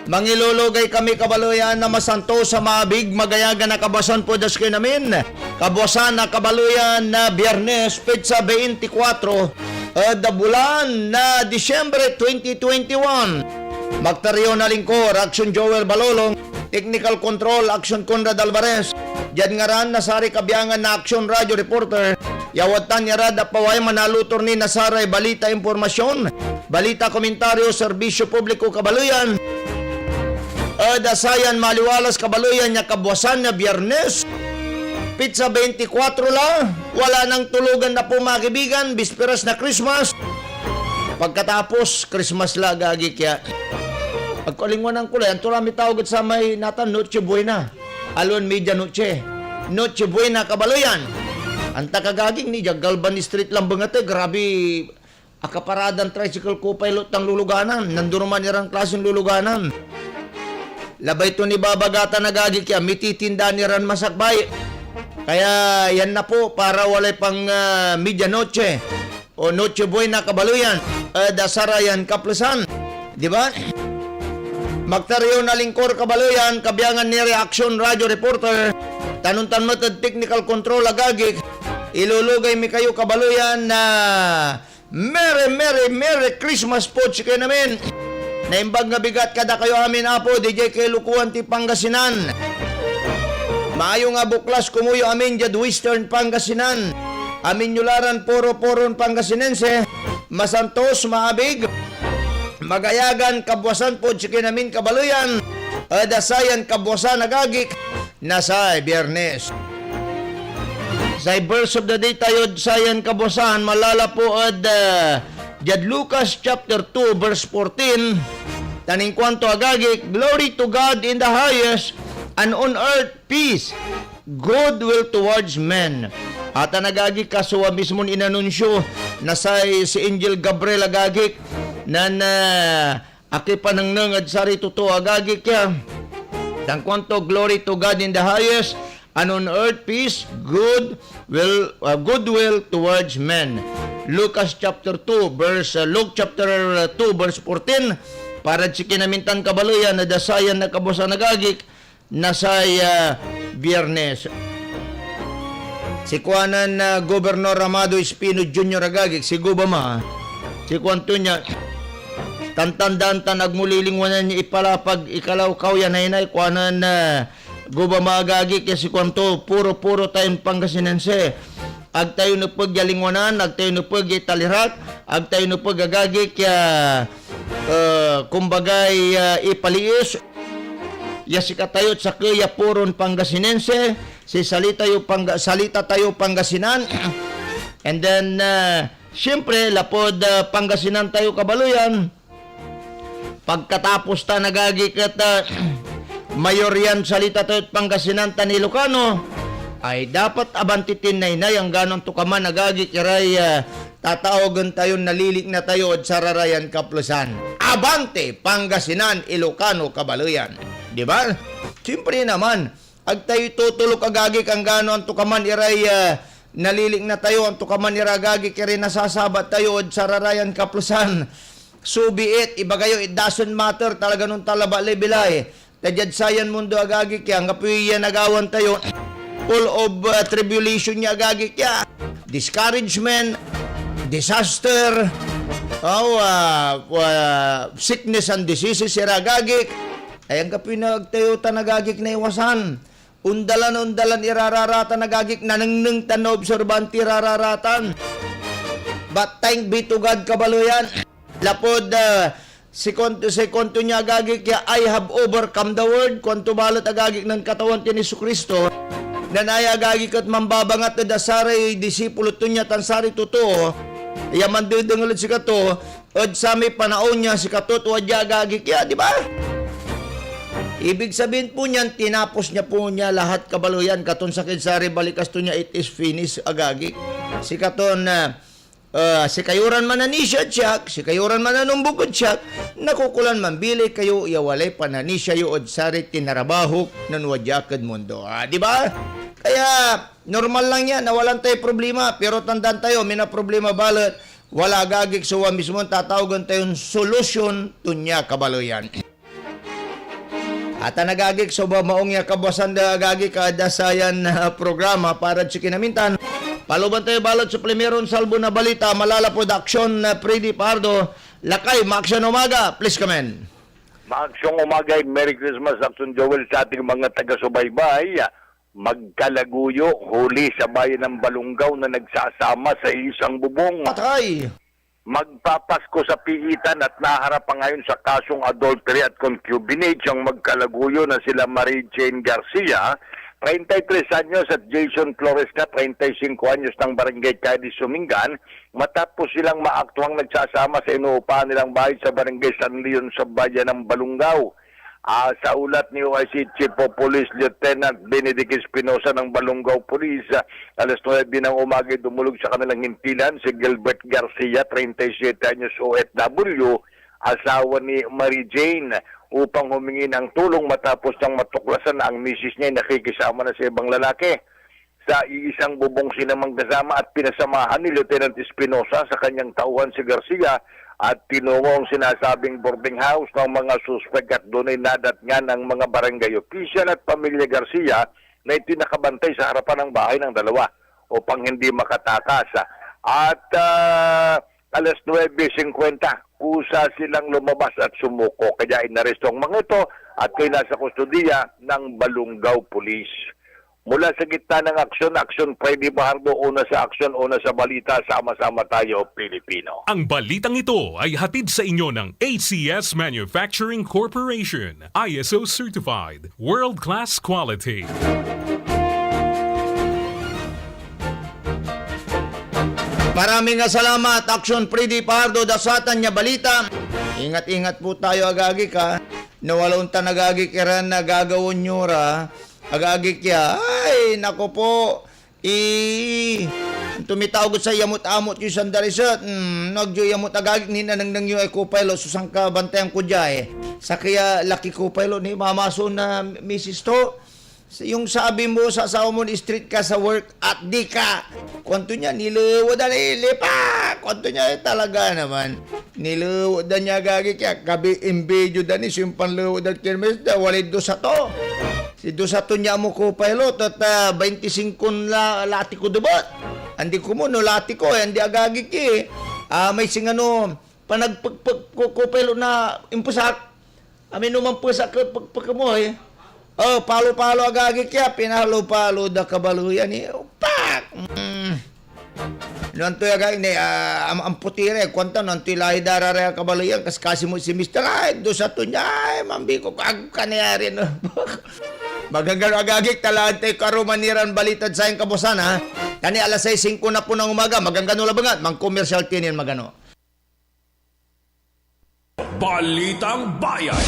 Mangilulugay kami kabaluyan na masanto sa maabig magayagan na kabasan po das namin. Kabasan na kabaluyan na Biyernes, Petsa 24, da bulan na Disyembre 2021. Magtaryo na lingkor, Action Joel Balolong, Technical Control, Action Conrad Alvarez. Diyan nga ran, nasari kabiyangan na Action Radio Reporter. Yawatan niya rada paway manalutor ni nasaray balita impormasyon, balita komentaryo, serbisyo publiko kabaluyan. Dasayan maliwalas kabaluyan niya kabuwasan na Biyernes. Pizza 24 la, wala nang tulugan na po mga kaibigan, bisperas na Christmas. Pagkatapos, Christmas la gagi kaya. Pagkalingwan ng kulay, ang turami tawag sa may natan, Noche Buena. Alon media Noche. Noche Buena kabaluyan. Ang takagaging ni Galban Street lang bangate, grabe akaparadan tricycle co-pilot ng luluganan. Nandun naman nirang klaseng luluganan. Labay ito ni babagata nagagi kaya mititinda ni ran masakbay. Kaya yan na po para walay pang medianoche o Noche Buena kabaluyan. Dasarayan kaplasan. Di ba? Magtaryo na lingkor kabaluyan, kabiyangan ni Reaction Radio Reporter. Tanuntan matad technical control agagik. Ilulugay mi kayo kabaluyan na Merry Christmas po kayo namin. Naimbag nga bigat kada kayo amin apo, DJ kay Lukuan ti Pangasinan. Maayo nga buklas kumuyo amin jad Western Pangasinan. Amin nyularan poro-poron Pangasinense. Masantos, maabig. Magayagan, kabwasan po sikin namin kabaluyan. Dasayan, kabwasan nagagik. Nasa Biyernes. Sa verse of the day tayo, sayan kabwasan, malala po Jad Lucas chapter 2 verse 14. Taning kwanto agagik, glory to God in the highest, and on earth peace, goodwill towards men. At nagagik kasuwa mismo inanunsyo na si Angel Gabriel agagik na akipan ng nangad sari totoo agagik ya. Tang kwanto, glory to God in the highest, and on earth peace, goodwill towards men. Lucas chapter 2 verse Luke chapter 2 verse 14 para si kinamintan kabaluyan na dasayan na kabusan nagagik nasaya Biyernes. Si kuanan na Gobernador Amado Espino Jr. agagik si Gubama si kwanto niya tantandaan tan agmulilingwanan niya ipalapag ikalaw-kaw yan hinay kuanan na Gubama agagik si kwanto puro tayong Pangasinense. Ag tayo na pagyalingwanan, ag tayo na pagitalirat, ag tayo na pagagagi kaya kumbagay ipaliis. Yasika tayo sa kaya puron Pangasinense, si salita tayo Pangasinan. And then, siyempre, lapod Pangasinan tayo kabaluyan. Pagkatapos ta nagagi kat mayoryan salita tayo Pangasinan tan Ilocano, ay dapat abantitin na ang ganon tukaman nagagi kiray tataogan tayo nalilik na tayo at sararayan kaplasan. Abante, Pangasinan, Ilocano, kabaluyan. Di ba? Siyempre naman, ag tayo tutulog agagi kang ganon tukaman iray nalilik na tayo ang tukaman iragagi kiray nasasabat tayo at sararayan kaplasan. So be it, iba kayo, it doesn't matter talaga nung talaba lebilay. Tadyad sayan mundo agagi kaya nga puya nagawan tayo full of tribulation niya agagik ya. Discouragement, disaster, sickness and diseases sira agagik. Ay ang kapinagtayo tanagagik na iwasan. Undalan irararatan agagik nanangneng tan na obserbanti irararatan. But thank be to God kabaluyan. Lapod si konto niya agagik ya, I have overcome the world. Konto balot agagik ng katawan ti Jesucristo. Nanaya gagi kat mambabangat na dasaray disipulo to niya tansari totoo. Yaman dudungalod si kato od sa may panaon niya si kato tuwadya gagi kaya, di ba? Ibig sabihin po niyan, tinapos niya po niya lahat kabaluyan. Katon sa kinsari balikas to niya, it is finished agagi. Si katon si kayuran man nanisya siyak, si kayuran man nanumbukod siyak, nakukulan man bilay kayo, iawalay pananisya yu od sari tinarabahok nanwadya kad mundo. Di ba? Kaya, normal lang yan, nawalan tayo problema. Pero tandaan tayo, may na problema balot. Wala agagik suwa mismo, tatawagan tayong solusyon tunya kabaluyan. At nagagik so ba maong ya kabasan da gagi kada sayan programa para sa kinamintan. Paluban tayo balot sa primeron salbo na balita, malala production na Freddy Pardo. Lakay, maaksyon umaga. Please come in. Maaksyong umaga, Merry Christmas, Action Joel sa ating mga taga-subaybay. Magkalaguyo, huli sa bayan ng Balungaw na nagsasama sa isang bubong. Patay. Magpapasko sa piitan at naharap pa ngayon sa kasong adultery at concubinage ang magkalaguyo na sila Marie Jane Garcia, 33 anyos at Jason Flores na 35 anyos ng barangay Cadiz Sumingan matapos silang maaktuhang nagsasama sa inuupahan nilang bahay sa barangay San Leon sa bayan ng Balungaw. Sa ulat ni OIC Chief of Police Lieutenant Benedict Espinosa ng Balungaw Police, alas 9 ng umaga dumulog sa kanilang hintilan si Gilbert Garcia, 37 anyos OFW, asawa ni Marie Jane, upang humingi ng tulong matapos niyang matuklasan na ang misis niya ay nakikisama na sa ibang lalaki. Sa iisang bubong sinamang kasama at pinasamahan ni Lieutenant Espinosa sa kanyang tauhan si Garcia at tinungo ang sinasabing boarding house ng mga suspect at doon ay nadatngan ng mga barangay official at pamilya Garcia na itinakabantay sa harapan ng bahay ng dalawa upang hindi makatakas. At alas 9:50, kusa silang lumabas at sumuko. Kaya inaresto ang mga ito at kayo nasa kustodiya ng Balungaw Police. Mula sa gitna ng aksyon, Freddy Bahardo, una sa aksyon, una sa balita, sama-sama tayo, Pilipino. Ang balitang ito ay hatid sa inyo ng ACS Manufacturing Corporation, ISO Certified, World-Class Quality. Maraming salamat, Action Freddy Pardo, dasatan niya balita. Ingat-ingat po tayo, agagi ka. Nawalong ta nagagi kiran na gagawin nyo ra. Agagi kya, ay, nako po. Tumitawag sa yamot-amot yung sandarisot. Nagyo yamot agagik ni nanang yung ay kupaylo. Susang ka bantayang ko dya Sa kaya laki kupaylo ni mamaso na misis to. Yung sabi mo sa asawa mo, street ka sa work at di ka. Kwento niya, niluwad na ilipa. Kwento niya, talaga naman. Niluwad na niya gagi kaya. Kabi imbedyo da ni simpan luwad at kirmes da. Walid do sa to. Si do sa to niya mo ko pilot at 25 lati ko dubot. Andi ko mo, no lati ko. Andi agagi ki. May singano, panagpagpagkupilot na impusak. Amin naman pusak pagkamoy. Oh, palo-palo agagi kaya, pinalo-palo da kabaluyan ni Pak! Nanto agagi ni, ang putire, kwanta, nanto ilahi darare kabaluyan, kasi mo si Mr. Ay, do sa to niya, ay, mambi ko, kanayari, no? Magagano agagi, talaan tayo karumaniran balitad sa yung kabusan, ha? Kani alas 6:05 na po ng umaga, magagano labangat, mang-commercial tinin magano. Balitang Bayan.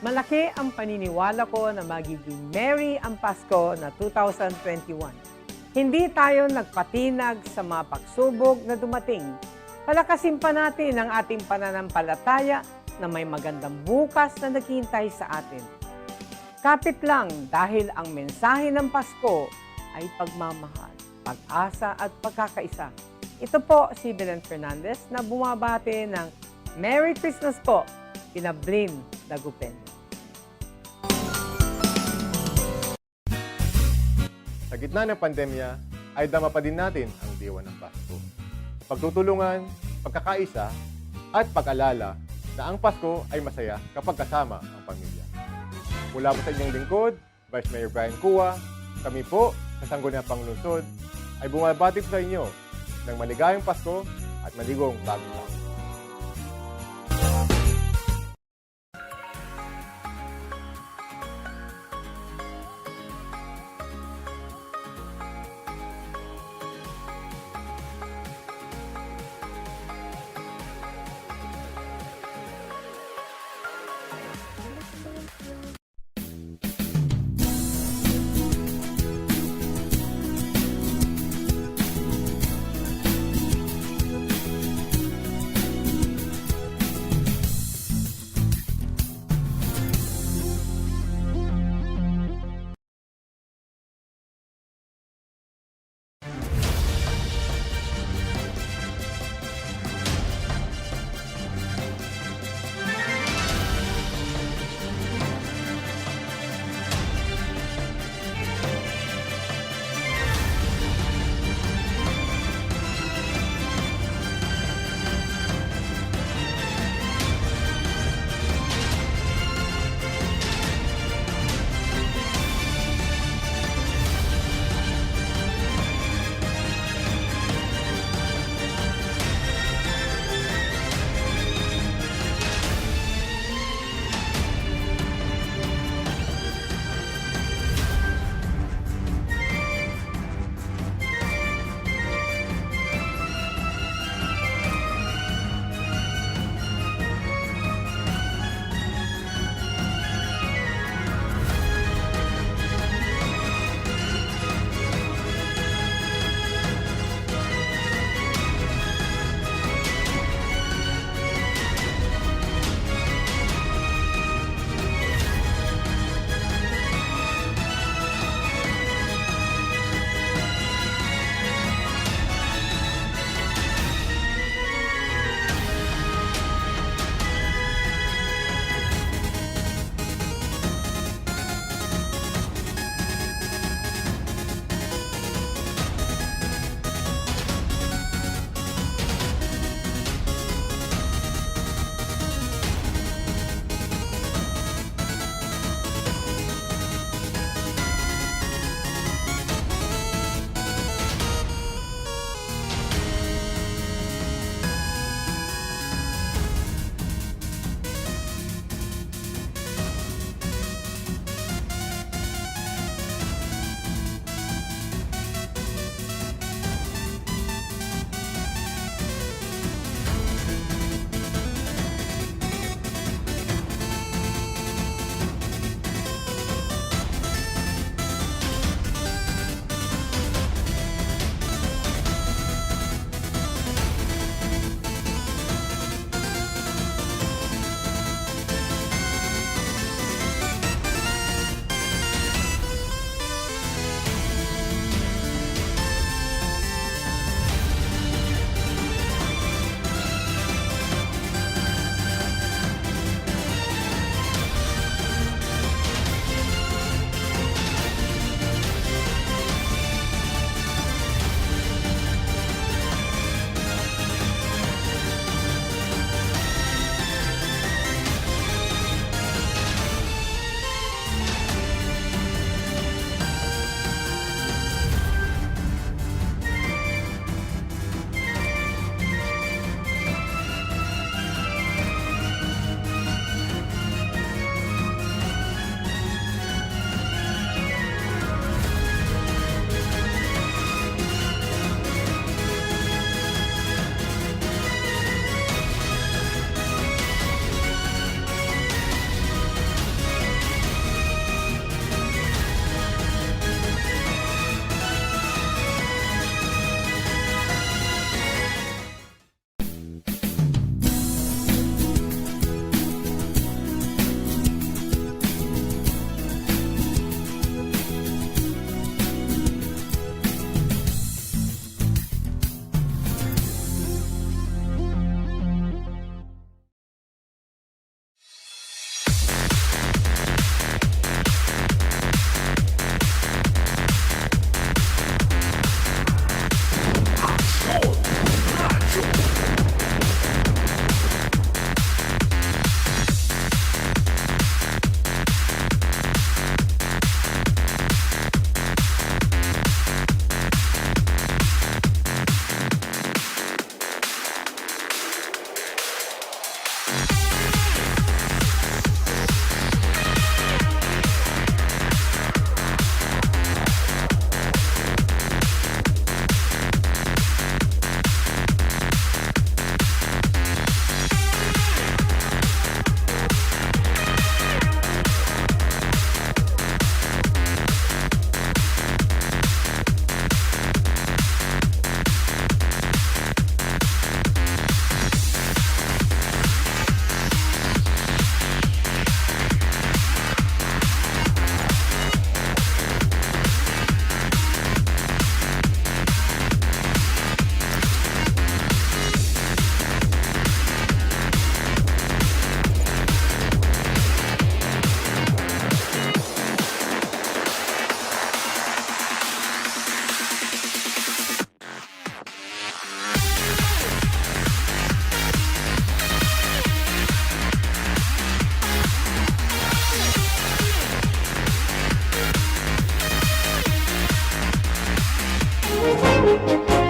Malaki ang paniniwala ko na magiging merry ang Pasko na 2021. Hindi tayo nagpatinag sa mga pagsubok na dumating. Palakasin pa natin ang ating pananampalataya na may magandang bukas na naghihintay sa atin. Kapit lang dahil ang mensahe ng Pasko ay pagmamahal, pag-asa at pagkakaisa. Ito po si Belen Fernandez na bumabati ng Merry Christmas po, kina Blin Dagupen. Sa gitna ng pandemya, ay dama pa din natin ang diwa ng Pasko. Pagtutulungan, pagkakaisa, at pag-alala na ang Pasko ay masaya kapag kasama ang pamilya. Mula po sa inyong lingkod, Vice Mayor Brian Cua, kami po sa Sangguniang Panglungsod ay bumabati sa inyo ng maligayang Pasko at maligong bagong taon.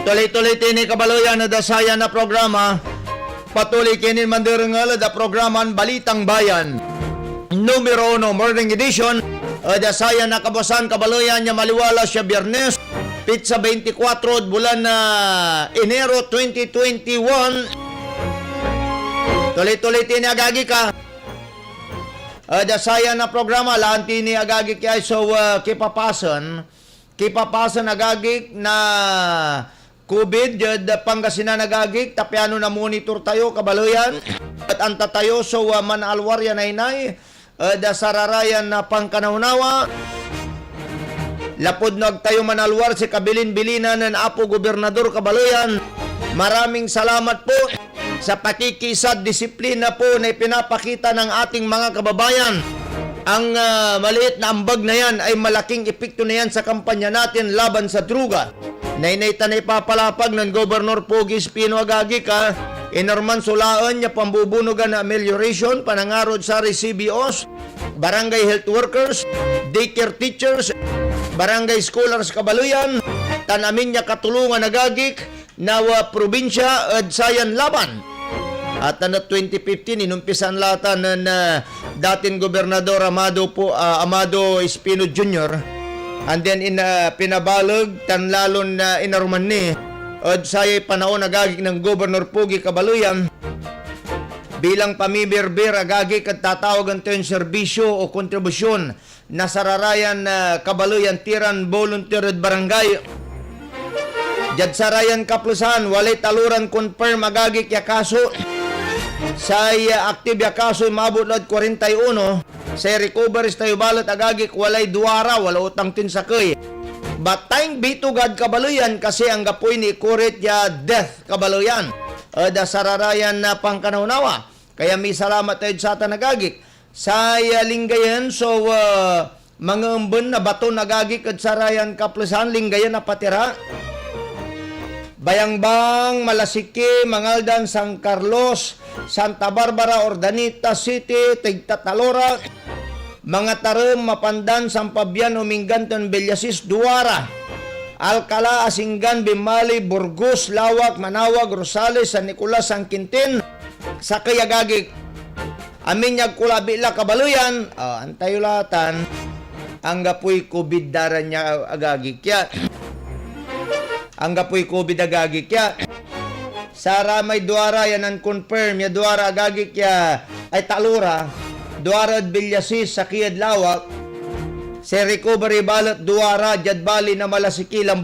Tuloy-tuloy tini kabaloyan na dasaya na programa. Patuloy kinin mandirengal da programan Balitang Bayan. Numero 1 Morning Edition. Dasaya na kabasan kabaloyan niya maliwala siya Biyernes. Pizza 24 bulan na Enero 2021. Tuloy-tuloy tini agagi ka. Dasaya na programa laan tini agagi kaya so kipapasan agagi na COVID, jad Pangasinan nagagik, tapiano na monitor tayo, kabaloyan. At anta tayo, so manalwarya na inay, da sararayan na pangkanaunawa. Lapod nag tayo manalwar si kabilin-bilinan ng Apo Gobernador Kabaloyan. Maraming salamat po sa pakikisad disiplina po na ipinapakita ng ating mga kababayan. Ang maliit na ambag na yan ay malaking epekto na yan sa kampanya natin laban sa druga. Nainay tanay papalapag ng Governor Pogi Espino agagi ka, inorman sulaan niya pambubunugan na amelioration, panangarod sa CBOs, barangay health workers, daycare teachers, barangay scholars Kabaluyan, tanamin niya katulungan agagik na probinsya at sayan laban. At na 2015, inumpisan lata ng dating Gobernador Amado Espino Jr., and then pinabalog tan lalon na inaruman ni od sayay panahon agagik ng Governor Pogi Kabaluyan bilang pamibir-bir agagik at tatawagan to yung serbisyo o kontribusyon na sararayan Kabaluyan Tiran Volunteer Barangay jad sarayan kaplusan walay taluran confirm agagik ya kaso say active ya kaso mabot lad 41 sa recoveries tayo balot agagik walay duwara wala utang tinsakay batayng bitugad Kabaluyan kasi ang gapoy ni kurit ya death Kabaluyan da sararayan na pangkanaunawa kaya may salamat tayo sa tanagagik sa linggayan so mga umbon na bato nagagik at sarayan kaplusan linggayan na patira Bayangbang, Malasiki, Mangaldan, San Carlos, Santa Barbara, Ordanita City, Tigtatalora, mga Tarum, Mapandan, San Fabian, Uminganton, Villasis, Duara, Alcala, Asinggan, Bimali, Burgos, Lawak, Manawag, Rosales, San Nicolas, San Quintin, Sakayagagik, Aminyag, Kulabila, Kabaluyan, antayulatan, ang gapoy COVID daran niya agagik yan. Ang gapoy COVID agagik ya. Sara may duara yan ang confirm ya duara agagik ya ay talura. Duara Villasis sa Kiyad Lawak. Se recovery balot duara jad bali na Malasiki Lambang